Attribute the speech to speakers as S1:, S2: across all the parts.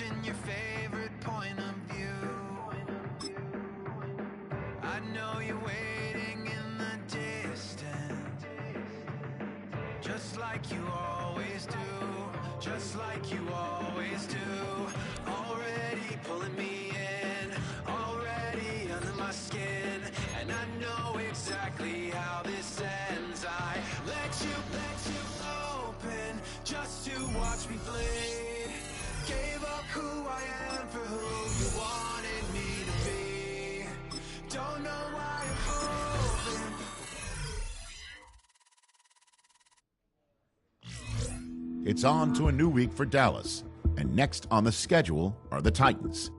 S1: watching your favorite point of view. I know you're waiting in the distance, just like you always do, just like you always do. Already pulling me in, already under my skin, and I know exactly how this ends. I let you open just to watch me bleed. Gave up who I am for who you wanted me to be. Don't know why I'm hoping.
S2: It's on to a new week for Dallas, and next on the schedule are the Titans.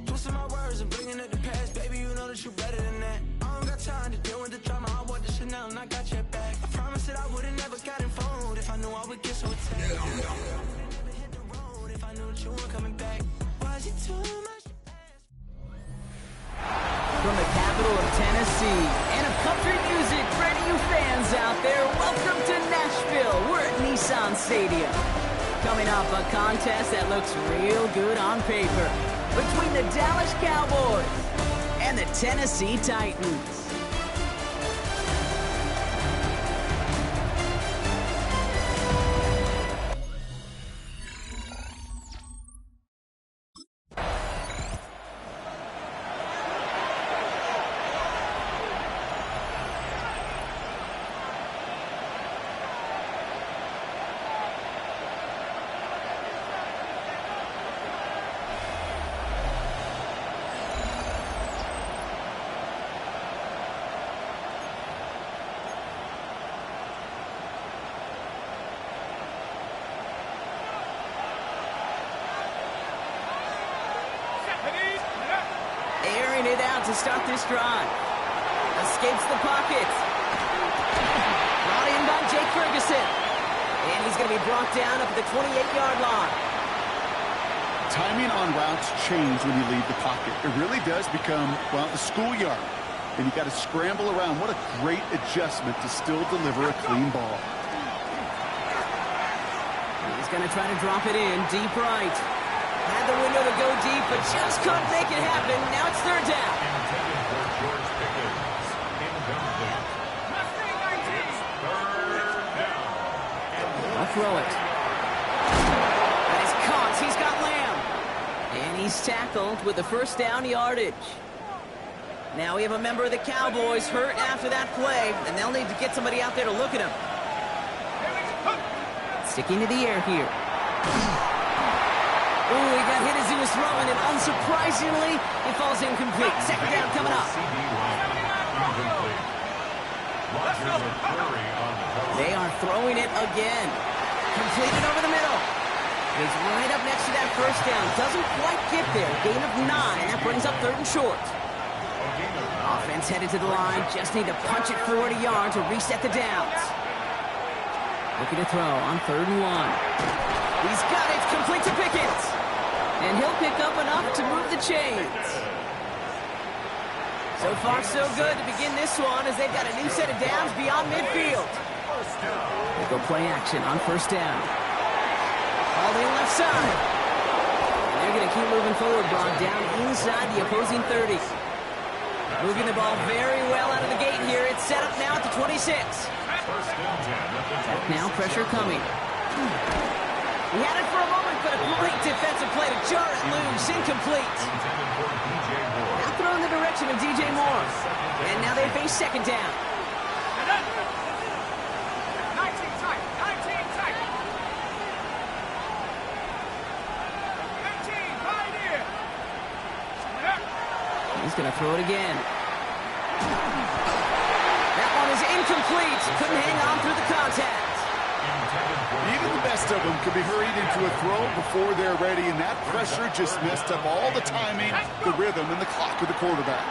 S1: Twisting my words and bringing up the past, baby, you know that you better than that. I don't got time to deal with the drama, I want the Chanel and I got your back. I promised that I would've never got involved if I knew I would get so attached. I would've never hit the road if I knew that you weren't coming back. Was it too much?
S3: From the capital of Tennessee and of country music, for any you fans out there, welcome to Nashville. We're at Nissan Stadium. Coming up, a contest that looks real good on paper between the Dallas Cowboys and the Tennessee Titans. Airing it out to start this drive. Escapes the pocket. Brought in by Jake Ferguson. And he's going to be brought down up at the 28-yard line.
S4: Timing on routes change when you leave the pocket. It really does become, well, the schoolyard. And you got to scramble around. What a great adjustment to still deliver a clean ball.
S3: He's going to try to drop it in deep right. Had the window to go deep, but just couldn't make it happen. Now it's third down. I'll throw it. That is caught. He's got Lamb. And he's tackled with the first down yardage. Now we have a member of the Cowboys hurt after that play, and they'll need to get somebody out there to look at him. Sticking to the air here. Ooh, he got hit as he was throwing, and unsurprisingly, it falls incomplete. Second down coming up. They are throwing it again. Completed over the middle. He's right up next to that first down. Doesn't quite get there. Gain of 9. That brings up third and short. Offense headed to the line. Just need to punch it 40 yards to reset the downs. Looking to throw on third and 1. He's got it. Complete to Pickens. And he'll pick up enough to move the chains. So far, so good to begin this one as they've got a new set of downs beyond midfield. They go play action on first down. All the left side. And they're going to keep moving forward, brought down inside the opposing 30. Moving the ball very well out of the gate here. It's set up now at the 26. Now pressure coming. He had it for a moment, but a great defensive play to jar it loose. Incomplete. Now thrown in the direction of DJ Moore. And now they face second down.
S5: 19 tight. 19 tight. 15 right here.
S3: He's going to throw it again. That one is incomplete. Couldn't hang on through the contact.
S4: Even the best of them could be hurried into a throw before they're ready, and that pressure just messed up all the timing, the rhythm, and the clock of the quarterback.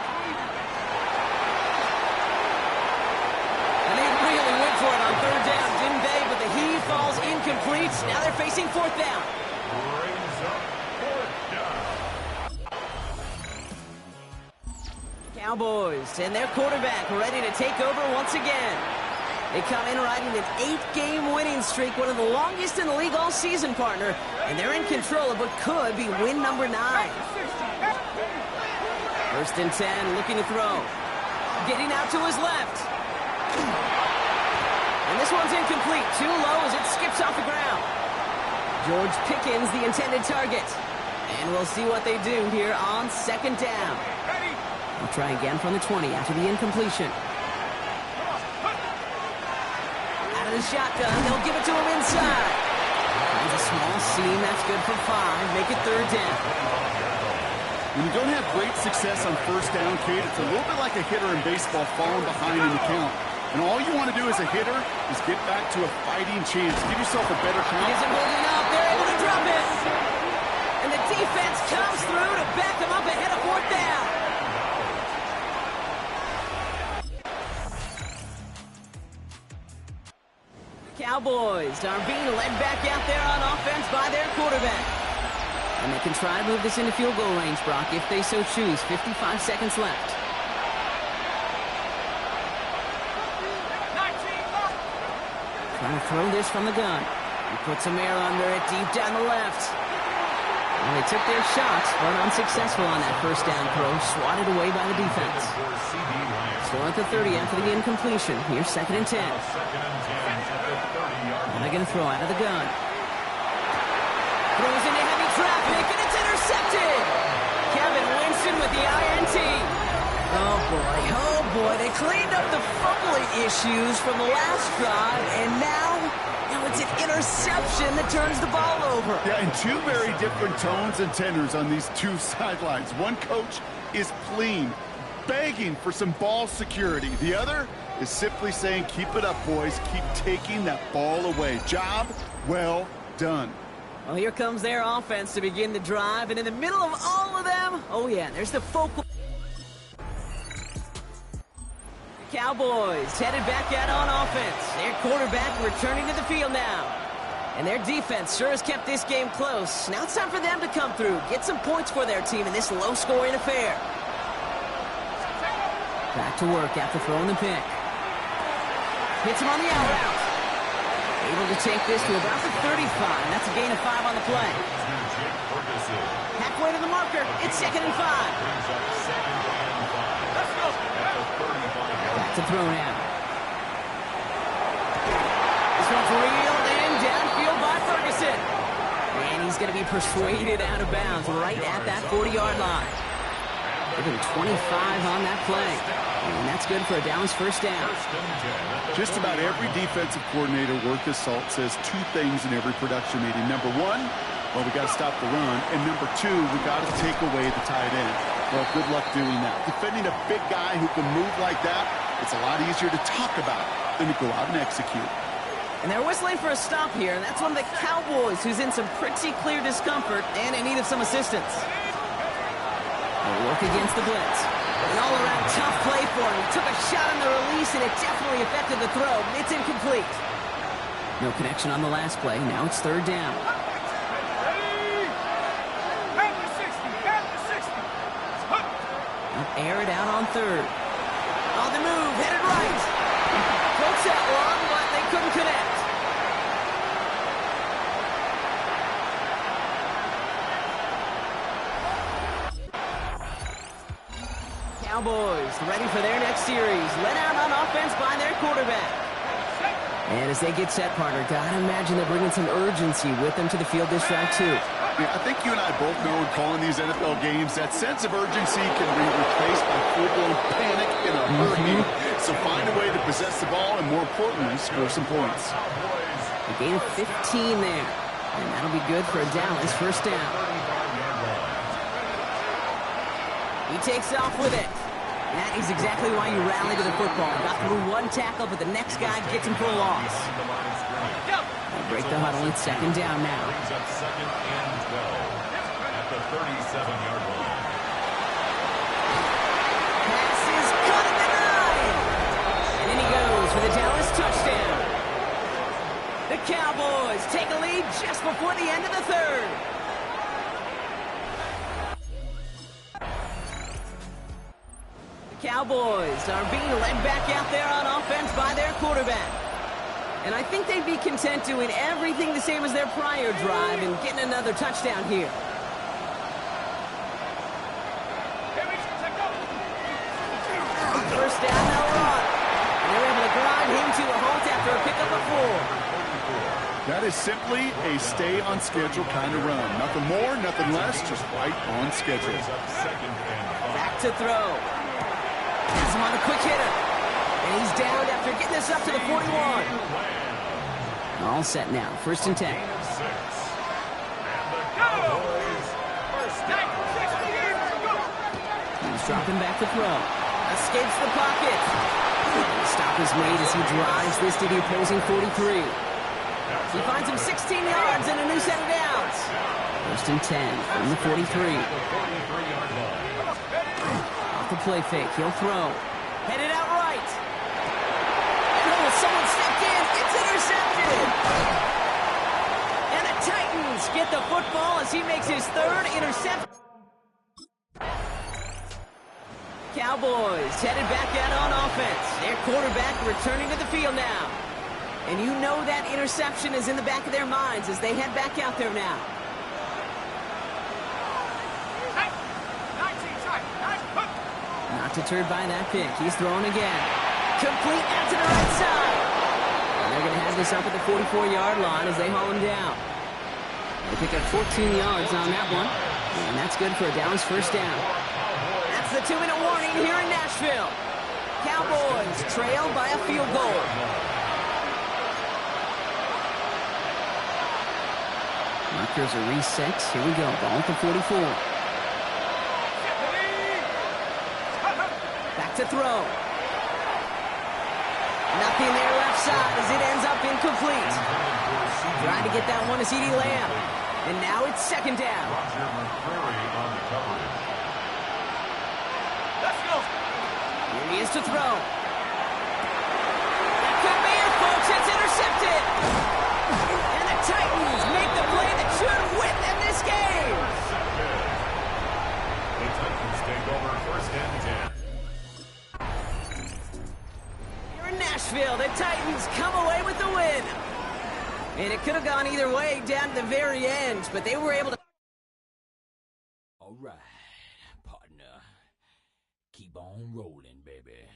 S3: And they really went for it on third down, didn't they? But the heave falls incomplete. Now they're facing fourth down. Cowboys and their quarterback ready to take over once again. They come in riding an 8-game winning streak, one of the longest in the league all season, partner. And they're in control of what could be win number 9. First and 10, looking to throw. Getting out to his left. And this one's incomplete. Too low as it skips off the ground. George Pickens, the intended target. And we'll see what they do here on second down. They'll try again from the 20 after the incompletion. Out of the shotgun, they'll give it to him inside. Finds a small seam, that's good for 5. Make it third down.
S4: When you don't have great success on first down, Kate, it's a little bit like a hitter in baseball falling behind in the count. And all you want to do as a hitter is get back to a fighting chance. Give yourself a better count.
S3: He isn't holding up. They're able to drop it. And the defense comes through to back them up ahead of fourth down. Cowboys are being led back out there on offense by their quarterback. And they can try to move this into field goal range, Brock, if they so choose. 55 seconds left. Trying to throw this from the gun. He puts some air under it deep down the left. And they took their shots, but unsuccessful on that first down throw. Swatted away by the defense. Still at the 30 after the incompletion. Here's second and 10. And they're going to throw out of the gun. Throws into heavy traffic, and it's intercepted. Kevin Winston with the INT. Oh boy, they cleaned up the fumbling issues from the last drive, and now it's an interception that turns the ball over.
S4: Yeah, and two very different tones and tenors on these two sidelines. One coach is pleading, begging for some ball security. The other is simply saying, keep it up, boys. Keep taking that ball away. Job well done.
S3: Well, here comes their offense to begin the drive, and in the middle of all of them, oh yeah, there's the focal. Cowboys headed back out on offense. Their quarterback returning to the field now. And their defense sure has kept this game close. Now it's time for them to come through, get some points for their team in this low-scoring affair. Back to work after throwing the pick. Hits him on the out route. Able to take this to about the 35. That's a gain of 5 on the play. Halfway to the marker. It's second and 5. Back to throw now. This one's reeled in downfield by Ferguson. And he's going to be persuaded out of bounds right at that 40-yard line. Give him 25 on that play. And that's good for a Dallas first down.
S4: Just about every defensive coordinator worth his salt says two things in every production meeting. Number one, well, we got to stop the run. And number two, we got to take away the tight end. Well, good luck doing that. Defending a big guy who can move like that, it's a lot easier to talk about than to go out and execute.
S3: And they're whistling for a stop here, and that's one of the Cowboys who's in some pretty clear discomfort and in need of some assistance. They'll work against the blitz. An all-around tough play for him. He took a shot on the release, and it definitely affected the throw. It's incomplete. No connection on the last play. Now it's third down. Air it out on third. On the move, headed right. Pokes out long, but they couldn't connect. Cowboys ready for their next series. Let out on offense by their quarterback. And as they get set, partner, gotta imagine they're bringing some urgency with them to the field this drive, too.
S4: I think you and I both know in calling these NFL games, that sense of urgency can be replaced by full-blown panic in a hurry. So find a way to possess the ball and, more importantly, score some points.
S3: A gain of 15 there. And that'll be good for a Dallas first down. He takes off with it. That is exactly why you rally to the football. Got through one tackle, but the next guy gets him for a loss. They'll break the huddle. It's second down now.
S6: Brings up second and 12 at the 37-yard line.
S3: Pass is caught at the 9. And in he goes for the Dallas touchdown. The Cowboys take a lead just before the end of the third. Cowboys are being led back out there on offense by their quarterback. And I think they'd be content doing everything the same as their prior drive and getting another touchdown here. First down, they'll run. And they're able to grind him to a halt after a pickup of 4.
S4: That is simply a stay-on-schedule kind of run. Nothing more, nothing less, just right on schedule.
S3: Back to throw. Has him on a quick hitter. And he's down after getting this up to the 41. All set now. First and 10. He's dropping back to throw. Escapes the pocket. The stop is made as he drives this to the opposing 43. He finds him 16 yards and a new set of downs. First and 10 from the 43. The play fake. He'll throw. Headed out right. Oh, someone stepped in. It's intercepted. And the Titans get the football as he makes his third interception. Cowboys headed back out on offense. Their quarterback returning to the field now. And you know that interception is in the back of their minds as they head back out there now. Not deterred by that pick. He's throwing again. Complete out to the right side. And they're going to have this up at the 44-yard line as they haul him down. They pick up 14 yards on that one. And that's good for a Dallas first down. That's the 2-minute warning here in Nashville. Cowboys trail by a field goal. Markers are reset. Here we go. Ball at the 44. To throw. Nothing there left side as it ends up incomplete. Trying to get that one to CeeDee Lamb. And now it's second down.
S5: Let's go.
S3: Here he is to throw. That could be it, folks. It's intercepted. And the Titans make the play that should win them this game.
S6: The Titans take over first and 10.
S3: Nashville, the Titans come away with the win. And it could have gone either way down to the very end, but they were able to...
S7: All right, partner. Keep on rolling, baby.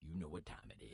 S7: You know what time it is.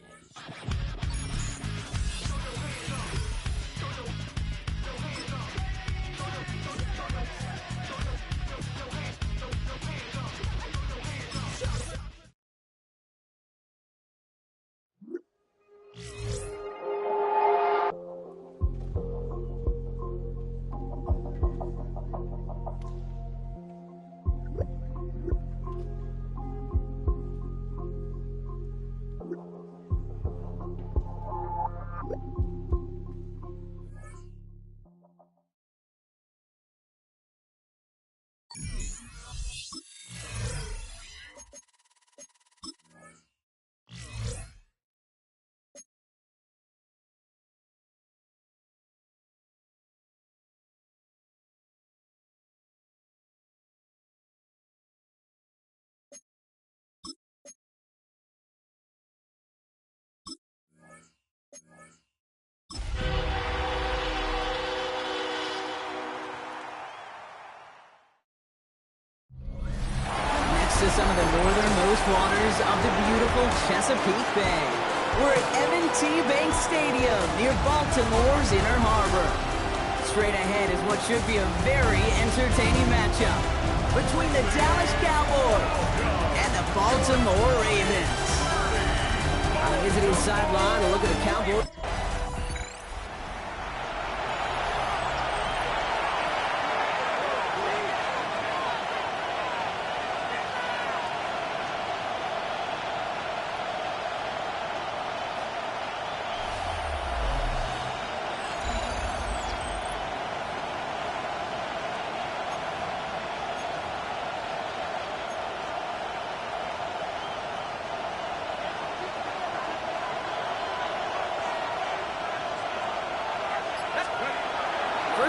S3: To some of the northernmost waters of the beautiful Chesapeake Bay. We're at M&T Bank Stadium near Baltimore's Inner Harbor. Straight ahead is what should be a very entertaining matchup between the Dallas Cowboys and the Baltimore Ravens. On the visiting sideline, a look at the Cowboys.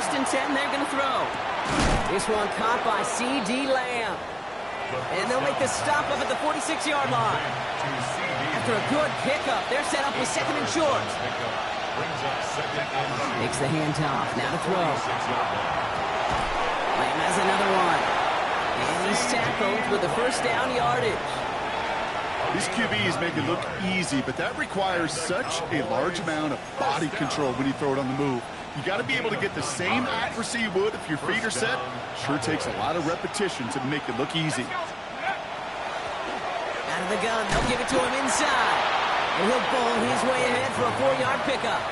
S3: 1st and 10, they're going to throw. This one caught by C.D. Lamb. And they'll make the stop up at the 46-yard line. After a good pickup, they're set up with 2nd and short. Takes the handoff. Now to throw. Lamb has another one. And he's tackled with the 1st down yardage.
S4: These QBs make it look easy, but that requires such a large amount of body control when you throw it on the move. You got to be able to get the same accuracy you would if your feet are set. Sure takes a lot of repetition to make it look easy.
S3: Out of the gun, they'll give it to him inside. And he'll bowl his way ahead for a 4-yard pickup.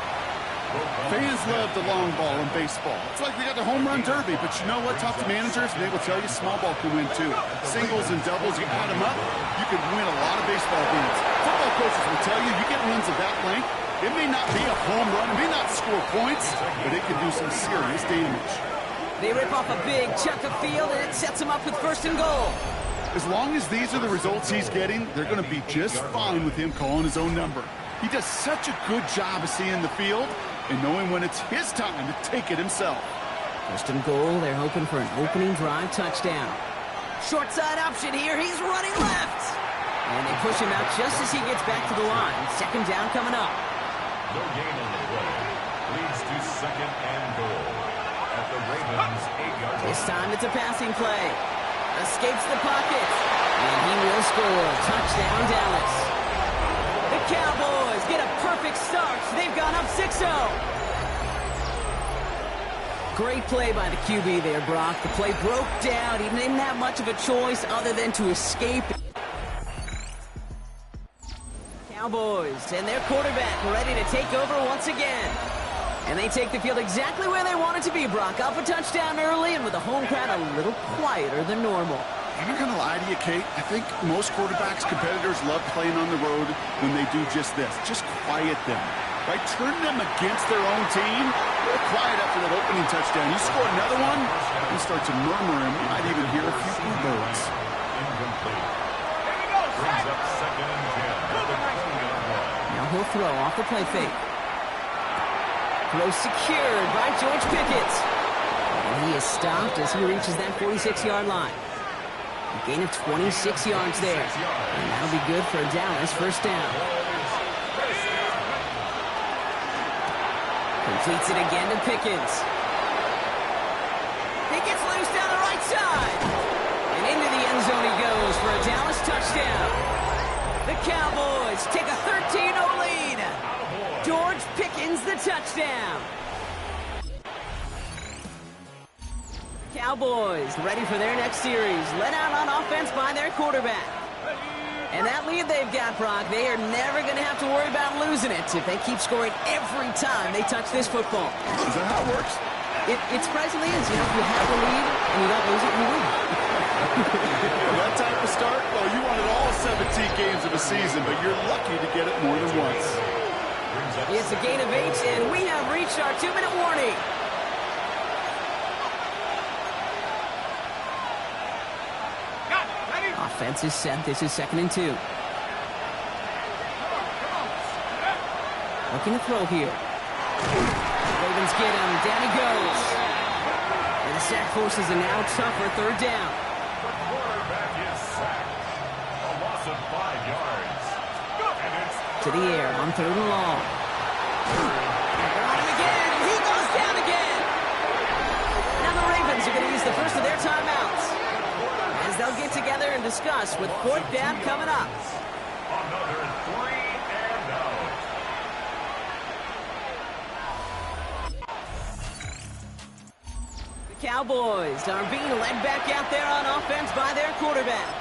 S4: Fans love the long ball in baseball. It's like we got the home run derby, but you know what? Talk to managers, and they will tell you small ball can win too. Singles and doubles, you add them up, you can win a lot of baseball games. Football coaches will tell you, you get runs of that length, it may not be a home run, it may not score points, but it can do some serious damage.
S3: They rip off a big chunk of field, and it sets them up with 1st and goal.
S4: As long as these are the results he's getting, they're going to be just fine with him calling his own number. He does such a good job of seeing the field and knowing when it's his time to take it himself.
S3: 1st and goal, they're hoping for an opening drive touchdown. Short side option here, he's running left. And they push him out just as he gets back to the line. 2nd down coming up.
S6: No gain on the play. Leads to 2nd and goal. At the Ravens' 8-yard line.
S3: This time it's a passing play. Escapes the pocket. And he will score. Touchdown, Dallas. The Cowboys get a perfect start. They've gone up 6-0. Great play by the QB there, Brock. The play broke down. He didn't have much of a choice other than to escape. Cowboys and their quarterback ready to take over once again. And they take the field exactly where they want it to be, Brock. Up a touchdown early and with the home crowd a little quieter than normal.
S4: I'm not going to lie to you, Kate. I think most quarterbacks, competitors love playing on the road when they do just this. Just quiet them. Right? Turn them against their own team. They're quiet after that opening touchdown. You score another one, you start to murmur, and you might even hear a few birds.
S6: Incomplete. Brings up 2nd and 10 at the 20-yard line.
S3: Now he'll throw off the play fake. Throw secured by George Pickett. And he is stopped as he reaches that 46-yard line. A gain of 26 yards there. And that'll be good for Dallas. 1st down. Completes it again to Pickens. He gets loose down the right side. And into the end zone he goes for a Dallas touchdown. The Cowboys take a 13-0 lead. George Pickens the touchdown. Cowboys ready for their next series. Led out on offense by their quarterback. And that lead they've got, Brock, they are never going to have to worry about losing it if they keep scoring every time they touch this football.
S4: Is that how it works?
S3: It surprisingly is. You know, if you have the lead and you don't lose it, you win.
S4: That type of start, well, you wanted all 17 games of a season, but you're lucky to get it more than once.
S3: It's a gain of 8, and we have reached our 2-minute warning. Offense is set. This is 2nd and 2. Looking to throw here. Ravens get him. Down he goes. And the sack forces a now tougher 3rd down.
S6: The quarterback is sacked. A loss of 5 yards. And it's
S3: To the air on 3rd and long. They're on him again. He goes down again. Now the Ravens are going to use the first of their timeouts, as they'll get together and discuss with 4th down coming up.
S6: another 3 and out.
S3: The Cowboys are being led back out there on offense by their quarterback.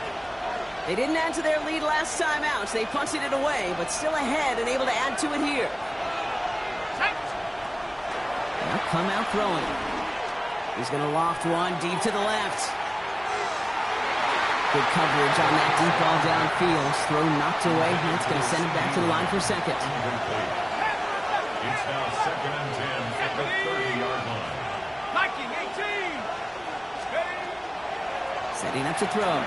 S3: They didn't add to their lead last time out, so they punted it away, but still ahead and able to add to it here. Now come out throwing. He's going to loft one deep to the left. Good coverage on that deep ball downfield. Throw knocked away. That's going to send it back to the line for 2nd.
S6: Incomplete. It's now 2nd and 10 at the 30-yard line.
S5: Liking 18. Steady.
S3: Setting up to throw.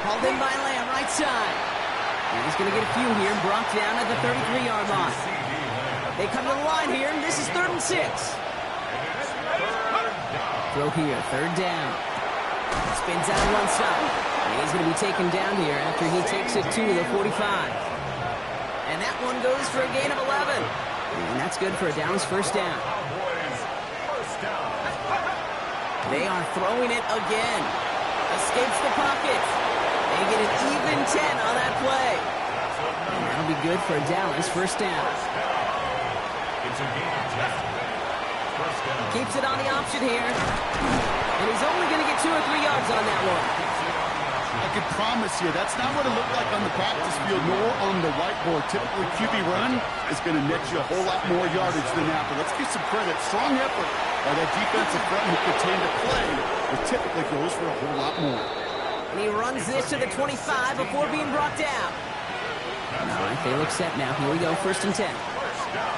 S3: Hauled in by Lamb, right side. And he's going to get a few here, brought down at the 33-yard line. They come to the line here, and this is 3rd and 6. throw here, third down. Spins out and runs stop. And he's going to be taken down here after he takes it to the 45. And that one goes for a gain of 11. And that's good for a Dallas first down.
S6: Cowboys, first down.
S3: They are throwing it again. Escapes the pocket. They get an even 10 on that play. And that'll be good for a Dallas first down.
S6: It's a gain of 10. First down.
S3: Keeps it on the option here. And he's only going to get 2 or 3 yards on that one.
S4: I can promise you, that's not what it looked like on the practice field nor on the whiteboard. Typically, QB run is going to net you a whole lot more yardage than that. But let's give some credit. Strong effort by that defensive front who contained the play. It typically goes for a whole lot more.
S3: And he runs this to the 25 before being brought down. All right, they look set now. Here we go, first and 10.
S6: First down.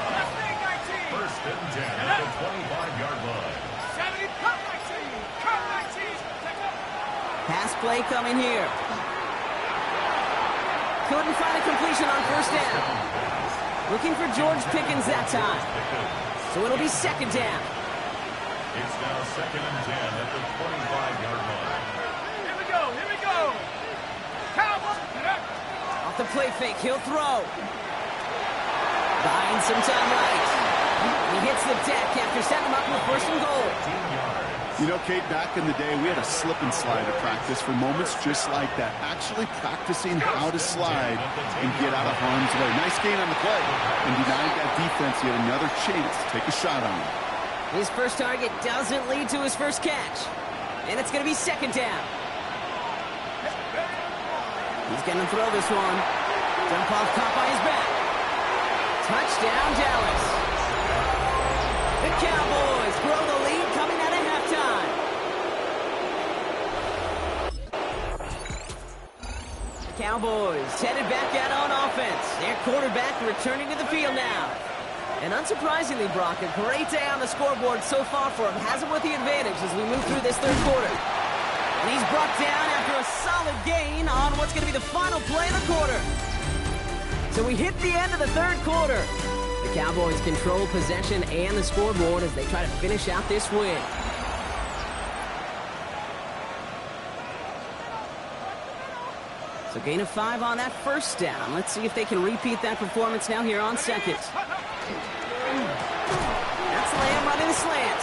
S6: First and 10 at the 25-yard line.
S5: 70, cut 19, cut 19. Take up.
S3: Pass play coming here. Couldn't find a completion on first down. Looking for George Pickens that time. So it'll be second down.
S6: It's now second and 10 at the 25-yard line.
S5: Here we go, here we go. Cowboys, get up.
S3: Off the play fake, he'll throw. Buying some time right. He hits the deck after setting him up with first and goal.
S6: 15 yards.
S4: You know, Kate, back in the day, we had a slip and slide at practice for moments just like that. Actually practicing how to slide and get out of harm's way. Nice gain on the play. And denying that defense yet another chance to take a shot on him.
S3: His first target doesn't lead to his first catch. And it's going to be second down. He's going to throw this one. Jump off, caught by his back. Touchdown, Dallas. The Cowboys grow the lead coming out of halftime. The Cowboys headed back out on offense. Their quarterback returning to the field now. And unsurprisingly, Brock, a great day on the scoreboard so far for him. Has him with the advantage as we move through this third quarter. And he's brought down after a solid gain on what's going to be the final play of the quarter. So we hit the end of the third quarter. The Cowboys control possession and the scoreboard as they try to finish out this win. So gain of 5 on that first down. Let's see if they can repeat that performance now here on second. That's Lamb running the slant.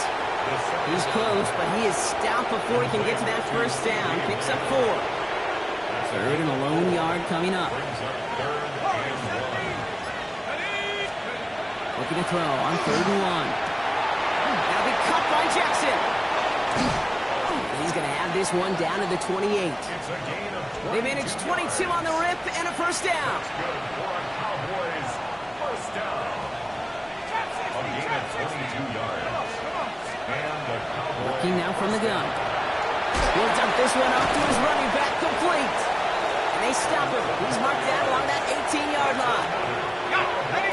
S3: He's close, but he is stout before he can get to that first down. Picks up 4. Third and a lone yard coming up. Looking to throw on 3rd and 1. That'll be cut by Jackson. He's going to have this one down to the 28. They managed 22 on the rip and a first down.
S6: Cowboys, first down. A gain of 22 yards. And the Cowboys.
S3: Working now from the gun. He'll dump this one off to his running back, complete. And they stop him. He's marked down along that 18-yard line.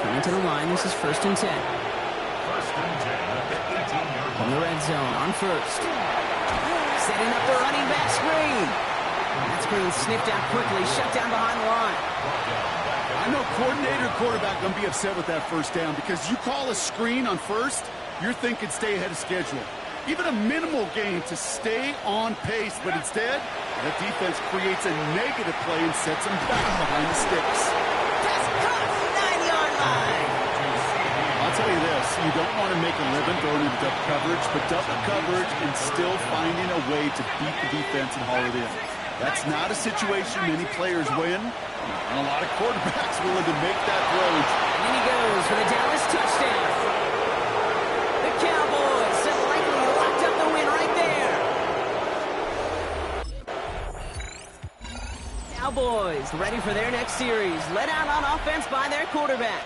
S3: Coming to the line, this is first and 10.
S6: First and 10 at the 18-yard line.
S3: On the red zone on first. Setting up the running back screen. That screen snipped out quickly, shut down behind the line.
S4: I know coordinator quarterback going to be upset with that first down because you call a screen on first, you're thinking stay ahead of schedule. Even a minimal gain to stay on pace, but instead, the defense creates a negative play and sets them back behind the sticks.
S3: Pass cut, 9-yard line.
S4: I'll tell you this, you don't want to make a living throwing into double coverage, but double coverage and still finding a way to beat the defense and haul it in. That's not a situation many players win, and a lot of quarterbacks willing to make that throw.
S3: And he goes for the Dallas touchdown. The Cowboys have likely locked up the win right there. Cowboys ready for their next series. Led out on offense by their quarterback.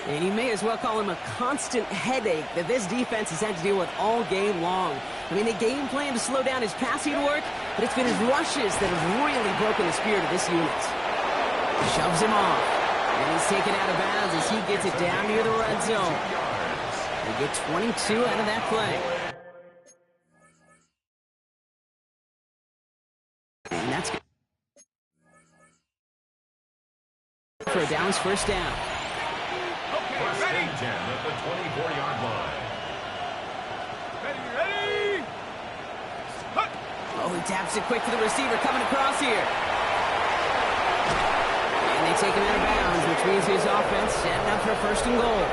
S3: And you may as well call him a constant headache that this defense has had to deal with all game long. I mean, they game plan to slow down his passing work, but it's been his rushes that have really broken the spirit of this unit. Shoves him off. And he's taken out of bounds as he gets it down near the red zone. They get 22 out of that play. And that's good for a Dallas first down.
S6: First and 10 at the 24-yard line.
S5: Ready, ready.
S3: Taps it quick to the receiver coming across here. And they take him out of bounds, which means his offense setting up for first and goal.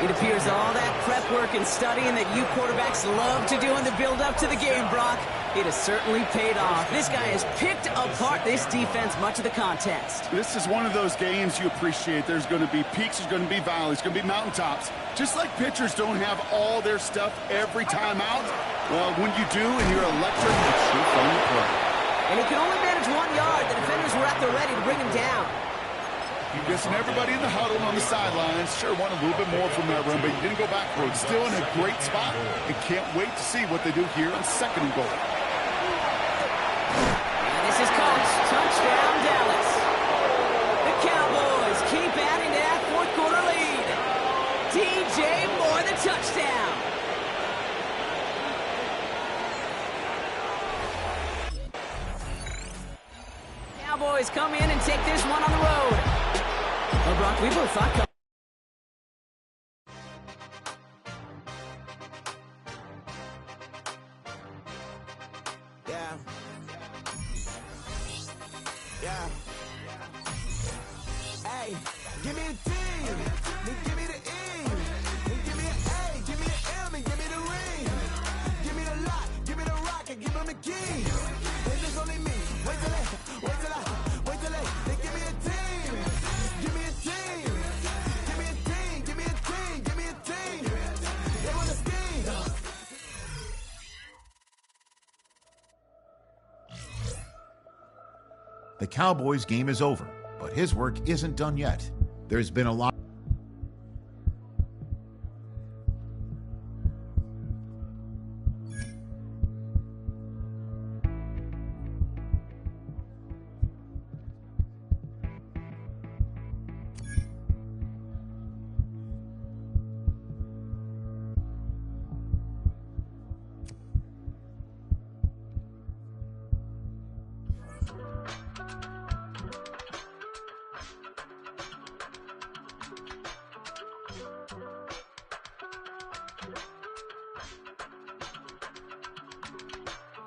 S3: It appears all that prep work and studying that you quarterbacks love to do in the build-up to the game, Brock, it has certainly paid off. This guy has picked apart this defense much of the contest.
S4: This is one of those games you appreciate. There's going to be peaks, there's going to be valleys, there's going to be mountaintops. Just like pitchers don't have all their stuff every time out, well, when you do and you're electric, it's sure fun to play.
S3: And he can only manage 1 yard. The defenders were at the ready to bring him down.
S4: Guessing everybody in the huddle on the sidelines sure wanted a little bit more from that run, but he didn't go backwards. Still in a great spot, and can't wait to see what they do here on second and goal.
S3: And this is Coach. Touchdown, Dallas. The Cowboys keep adding to that fourth quarter lead. DJ Moore, the touchdown. Cowboys come in and take this one on the road. Well, Brock, we both thought...
S1: Yeah. Yeah. Hey, give me a T, then give me the E, then give me an A, give me an M, and give me the ring. Give me the lock, give me the rock, and give him the key. And there's only me. Wait till they give me a team. Give me a team. Give me a team. Give me a team. Give me a team. They want a team.
S2: The Cowboys game is over, but his work isn't done yet. There's been a lot.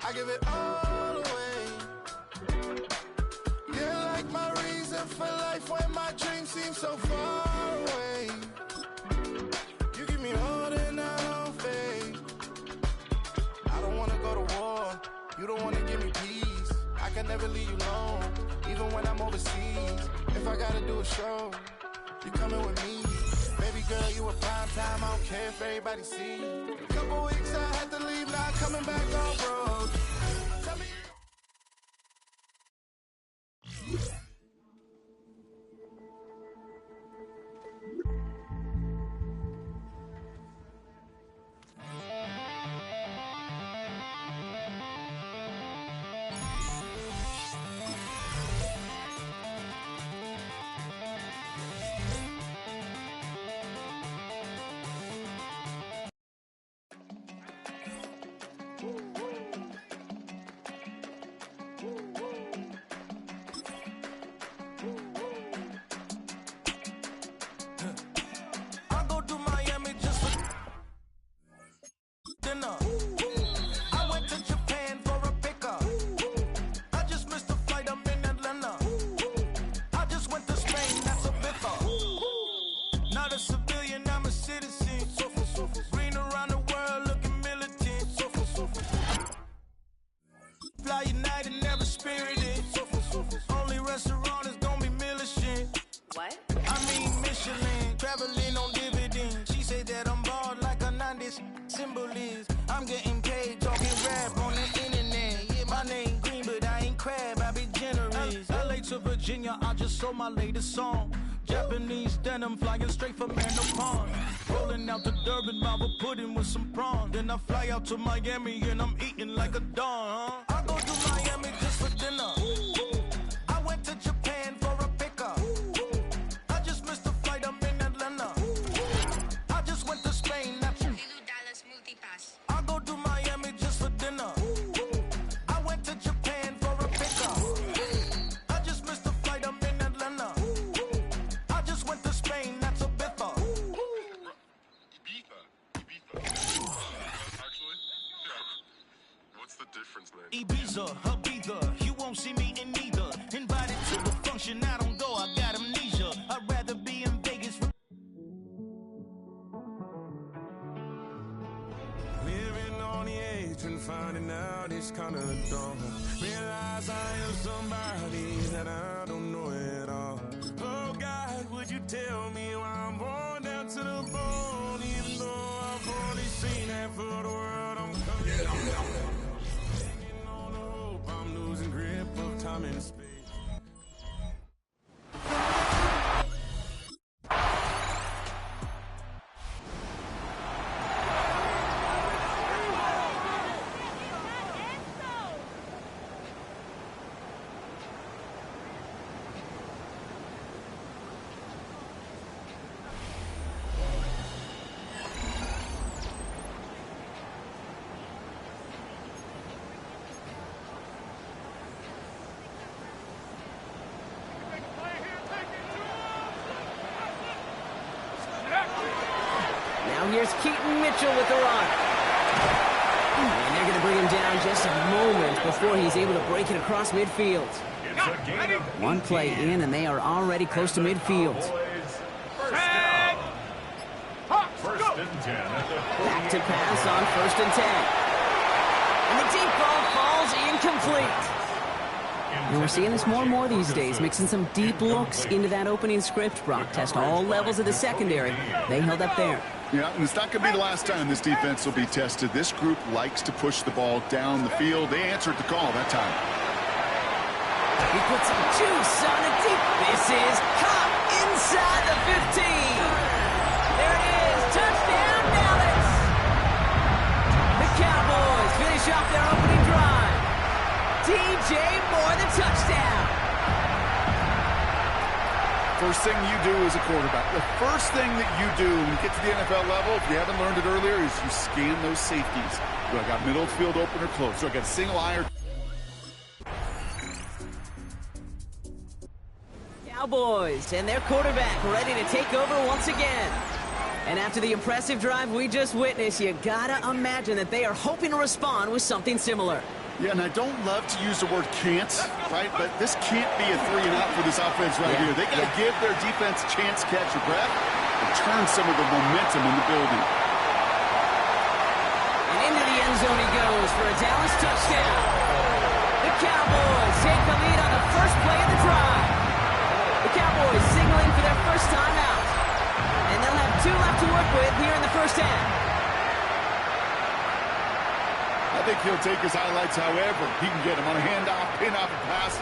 S1: I give it all away. You're like my reason for life when my dreams seem so far away. You give me all that I don't fake. I don't wanna go to war. You don't wanna give me peace. I can never leave you alone, even when I'm overseas. If I gotta do a show, you coming with me. Baby girl, you a prime time. I don't care if everybody see. A couple weeks I had to leave, now I'm coming back on road. Tell me. I go to Miami just for dinner. I went to Japan for a pickup. I just missed the flight, I'm in Atlanta. I just went to Spain, that's a biffa. Not a civilian, I'm a citizen. Green around the world, looking militant. Fly United, never spirited. Only restaurant is gonna be militant.
S8: What?
S1: I mean Michelin, traveling on dividends. She said that I'm bald like a 90s symbol is. I'm getting paid, talking rap on the internet. Yeah, my name green, but I ain't crab, I be generous. LA to Virginia, I just sold my latest song. Japanese denim, flying straight from Manapon. Rolling out to Durban, Marble pudding with some prawns. Then I fly out to Miami and I'm eating like a dawn, huh? I go to Miami just for dinner. I went to Japan for a pickup. I just missed the flight, I'm in Atlanta. I just went to Spain, that's
S8: Dallas Multipass.
S1: I go to Miami just for dinner. I went to Japan for a pickup. I just missed the flight, I'm in Atlanta. I just went to Spain, that's a biffa.
S9: Ibiza. Actually, yeah. What's the difference? difference, man.
S10: Ibiza, Ibiza, you won't see me in neither. Invited to the function, I don't go, I got amnesia. I'd rather be in Vegas.
S1: Living on the edge and finding out it's kinda dumb. Realize I am somebody that I don't know at all. Oh God, would you tell me why I'm born down to the bone? Even though I've only seen half of the world, I'm coming hanging on the hope I'm losing grip of time and space.
S3: Now here's Keaton Mitchell with the run. And they're going to bring him down just a moment before he's able to break it across midfield. One play in, and they are already close to midfield.
S6: First and 10 at the
S3: Back to pass on 1st and 10. And the deep ball falls incomplete. And we're seeing this more and more these days, mixing some deep looks into that opening script. Brock test all levels of the secondary. They held up there.
S4: Yeah, and it's not going to be the last time this defense will be tested. This group likes to push the ball down the field. They answered the call that time.
S3: He puts some juice on it deep. This is caught inside the 15. There it is. Touchdown, Dallas. The Cowboys finish off their opening drive. DJ Moore, the touchdown.
S4: First thing you do as a quarterback, the first thing that you do when you get to the NFL level, if you haven't learned it earlier, is you scan those safeties. Do I got middle field open or close? Do I got single eye or...
S3: Cowboys and their quarterback ready to take over once again. And after the impressive drive we just witnessed, you gotta imagine that they are hoping to respond with something similar.
S4: Yeah, and I don't love to use the word can't, right? But this can't be a 3-and-out for this offense right here. They got to give their defense a chance to catch your breath and turn some of the momentum in the building.
S3: And into the end zone he goes for a Dallas touchdown. The Cowboys take the lead on the first play of the drive. The Cowboys signaling for their first time out. And they'll have 2 left to work with here in the first half.
S4: I think he'll take his highlights however he can get them on a handoff, pin-off, and pass.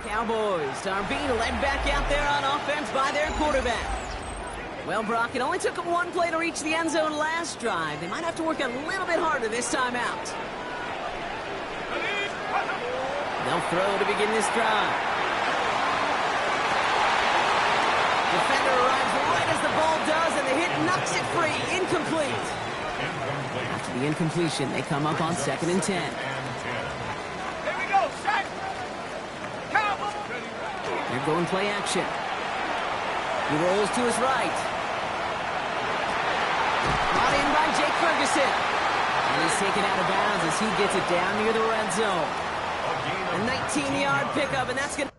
S3: Cowboys are being led back out there on offense by their quarterback. Well, Brock, it only took them 1 play to reach the end zone last drive. They might have to work a little bit harder this time out. They'll throw to begin this drive. Defender arrives right as the ball does, and the hit knocks it free. Incomplete. After the incompletion, they come up on 2nd and 10.
S5: Here we go, Shaq. Cowboys.
S3: They're going play action. He rolls to his right. Brought in by Jake Ferguson. And he's taken out of bounds as he gets it down near the red zone. A 19-yard pickup, and that's going to...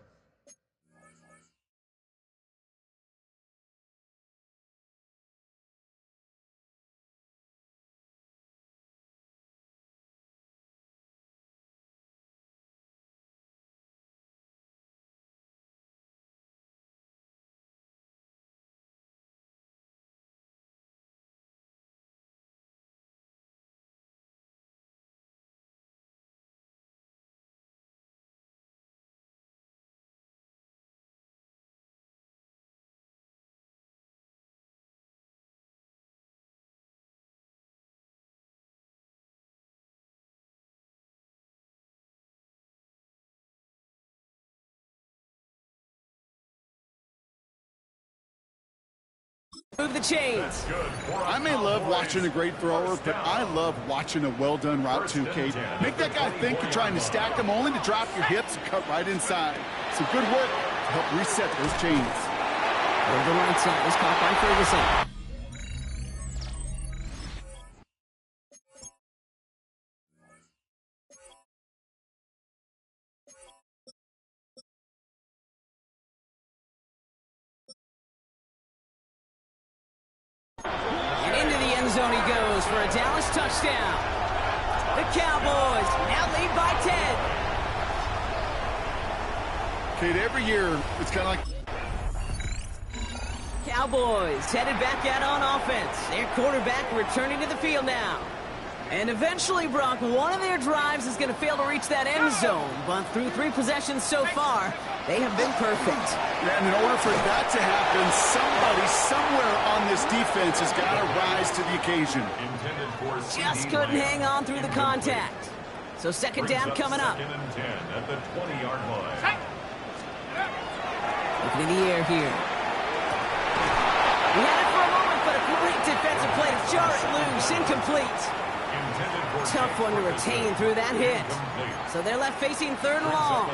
S3: Move the chains.
S4: I may love watching a great thrower, but I love watching a well-done route too, Kate. Make that guy think you're trying to stack them only to drop your hips and cut right inside. Some good work to help reset those chains.
S3: Over the right side is caught by Ferguson. zone he goes for a Dallas touchdown. The Cowboys now lead by 10.
S4: Kate, every year, it's kind of like...
S3: Cowboys headed back out on offense. Their quarterback returning to the field now. And eventually, Brock, one of their drives is going to fail to reach that end zone. But through 3 possessions so far, they have been perfect.
S4: And in order for that to happen, somebody somewhere on this defense has got to rise to the occasion.
S3: Just couldn't hang on through the contact. So second down coming up.
S6: Second and 10 at the 20-yard line.
S3: Looking in the air here. He had it for a moment, but a great defensive play to jar it loose. Incomplete. Tough one to retain through that hit. So they're left facing 3rd and long.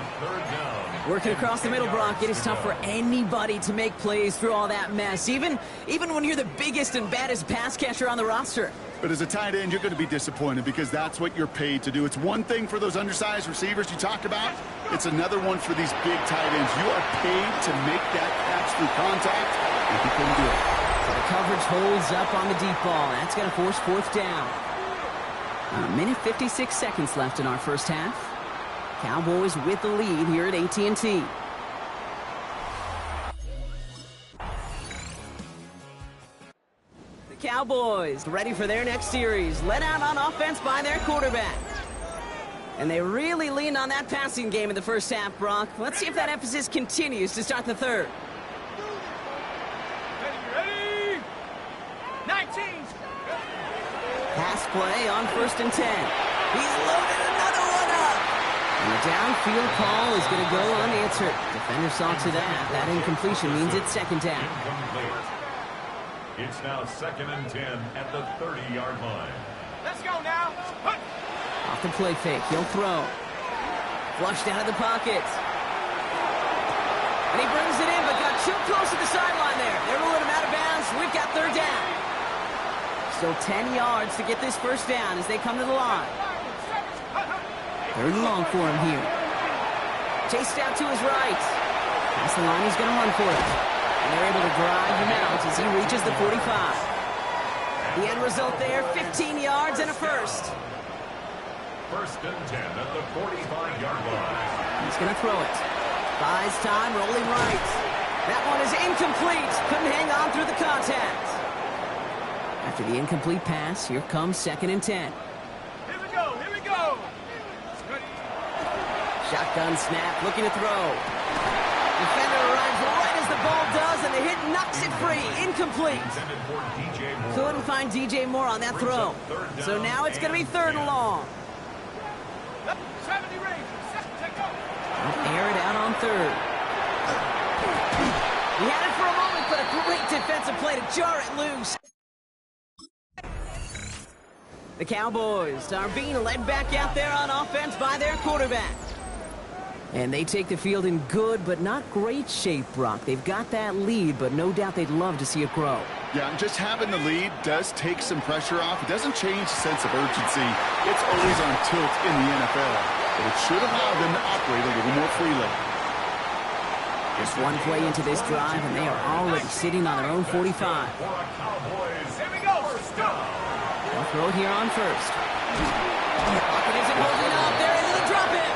S3: Working across the middle, Brock, it is tough for anybody to make plays through all that mess, even when you're the biggest and baddest pass catcher on the roster.
S4: But as a tight end, you're going to be disappointed because that's what you're paid to do. It's one thing for those undersized receivers you talk about. It's another one for these big tight ends. You are paid to make that catch through contact, and you couldn't do it.
S3: So the coverage holds up on the deep ball. That's going to force 4th down. A minute 56 seconds left in our first half. Cowboys with the lead here at AT&T. The Cowboys ready for their next series. Led out on offense by their quarterback. And they really leaned on that passing game in the first half, Brock. Let's see if that emphasis continues to start the third.
S5: Ready? 19.
S3: Pass play on 1st and 10. He's loaded another one up. And the downfield call is going to go unanswered. Defender saw to that. That incompletion means it's second down.
S6: Incomplete. It's now 2nd and 10 at the 30-yard line.
S5: Let's go now. Hunt.
S3: Off the play fake. He'll throw. Flushed out of the pocket. And he brings it in, but got too close to the sideline there. They're ruling him out of bounds. We've got 3rd down. Still 10 yards to get this first down as they come to the line. 3rd and long for him here. Chased out to his right. Past the line, he's going to run for it. And they're able to drive him out as he reaches the 45. The end result there, 15 yards and a first.
S6: 1st and 10 at the 45-yard line.
S3: He's going to throw it. Buys time, rolling right. That one is incomplete. Couldn't hang on through the contact. After the incomplete pass, here comes 2nd and 10.
S5: Here we go. Here we go.
S3: Shotgun snap, looking to throw. Defender arrives right as the ball does, and the hit knocks it free. Incomplete. Couldn't find DJ Moore on that throw. So now it's going to be 3rd and long.
S5: 70 range. Take go.
S3: They'll air it out on 3rd. He had it for a moment, but a great defensive play to jar it loose. The Cowboys are being led back out there on offense by their quarterback. And they take the field in good but not great shape, Brock. They've got that lead, but no doubt they'd love to see it grow.
S4: Yeah, and just having the lead does take some pressure off. It doesn't change the sense of urgency. It's always on tilt in the NFL, but it should allow them to operate a little more freely.
S3: Just one play into this drive, and they are already sitting on their own 45.
S5: Here we go.
S3: They'll throw it here on 1st. Pocket isn't holding up. They're able to drop it.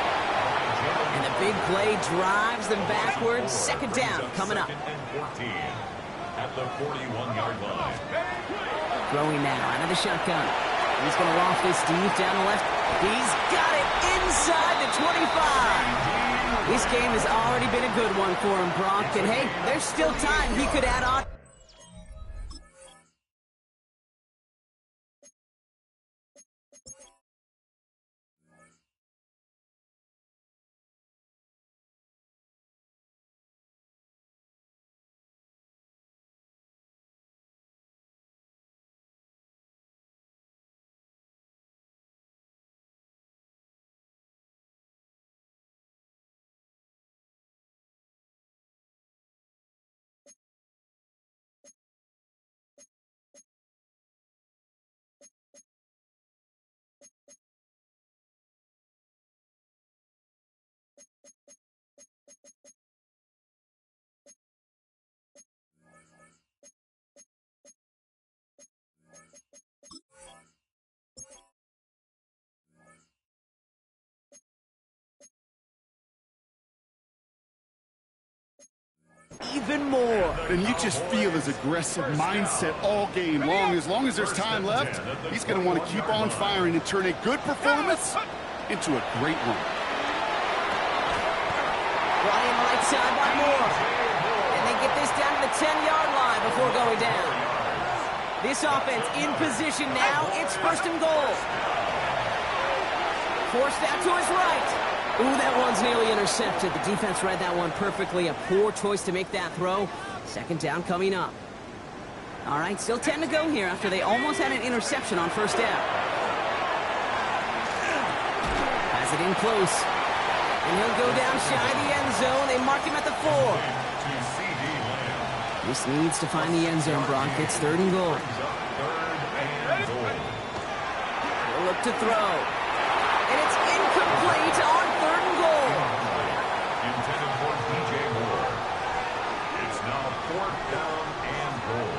S3: And the big play drives them backwards. 2nd down coming up.
S6: 2nd and 14 at the 41-yard line.
S3: Throwing now out of the shotgun. He's going to loft this deep down the left. He's got it inside the 25. This game has already been a good one for him, Brock. And hey, there's still time he could add on.
S4: And you just feel his aggressive mindset all game long. As long as there's time left, he's going to want to keep on firing and turn a good performance into a great one.
S3: Running right side by Moore. And they get this down to the 10-yard line before going down. This offense in position now. It's 1st and goal. Forced out to his right. Ooh, that one's nearly intercepted. The defense read that one perfectly. A poor choice to make that throw. 2nd down coming up. All right, still 10 to go here after they almost had an interception on 1st down. Has it in close. And he'll go down shy of the end zone. They mark him at the 4. This needs to find the end zone, Brock. It's 3rd and goal. They'll look to throw. And it's incomplete on 3rd and goal.
S6: Intended for DJ Moore. It's now 4th down and goal.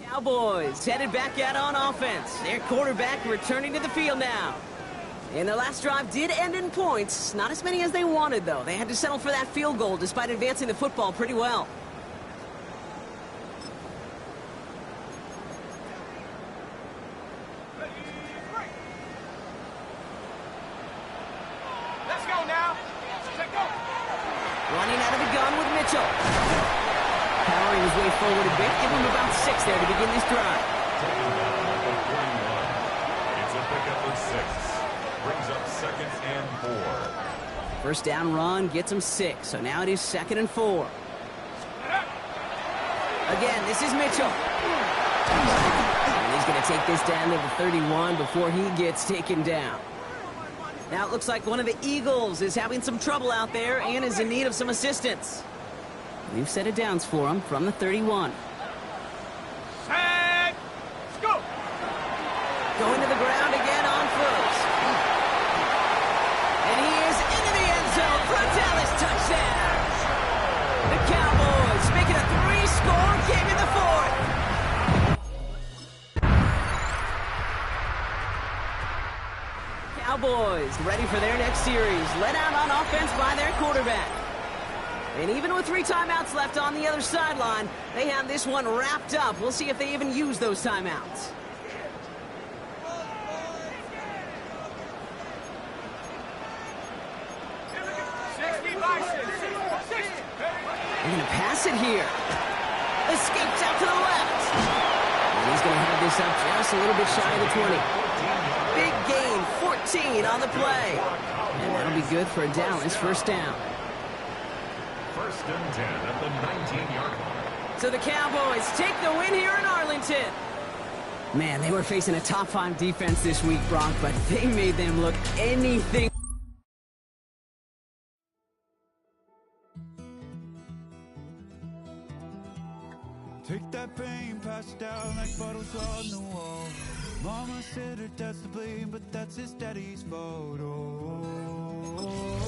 S3: Cowboys headed back out on offense. Their quarterback returning to the field now. And their last drive did end in points. Not as many as they wanted, though. They had to settle for that field goal despite advancing the football pretty well.
S5: Let's go now. Let's go.
S3: Running out of the gun with Mitchell. Powering his way forward a bit. Give him about 6 there to begin this drive.
S6: It's a pickup of 6. Brings up 2nd and 4.
S3: 1st down run gets him 6. So now it is 2nd and 4. Again, this is Mitchell. And he's going to take this down to the 31 before he gets taken down. Now it looks like one of the Eagles is having some trouble out there and is in need of some assistance. We've set it downs for him from the 31.
S5: Set. Go.
S3: Going to the ground again on 1st. And he is into the end zone for a Dallas touchdown. The Cowboys making a 3-score game in the 4th. Cowboys ready for their next series. Led out on offense by their quarterback. And even with 3 timeouts left on the other sideline, they have this one wrapped up. We'll see if they even use those timeouts. They're going to pass it here. Escapes out to the left. And he's going to have this up just a little bit shy of the 20. Big gain, 14 on the play. And that'll be good for a Dallas 1st down.
S6: 1st and 10 at the 19-yard line.
S3: So the Cowboys take the win here in Arlington. Man, they were facing a top 5 defense this week, Brock, but they made them look anything.
S9: Take that pain, pass it down like bottles on the wall. Mama said her dad's to blame, but that's his daddy's fault. Oh.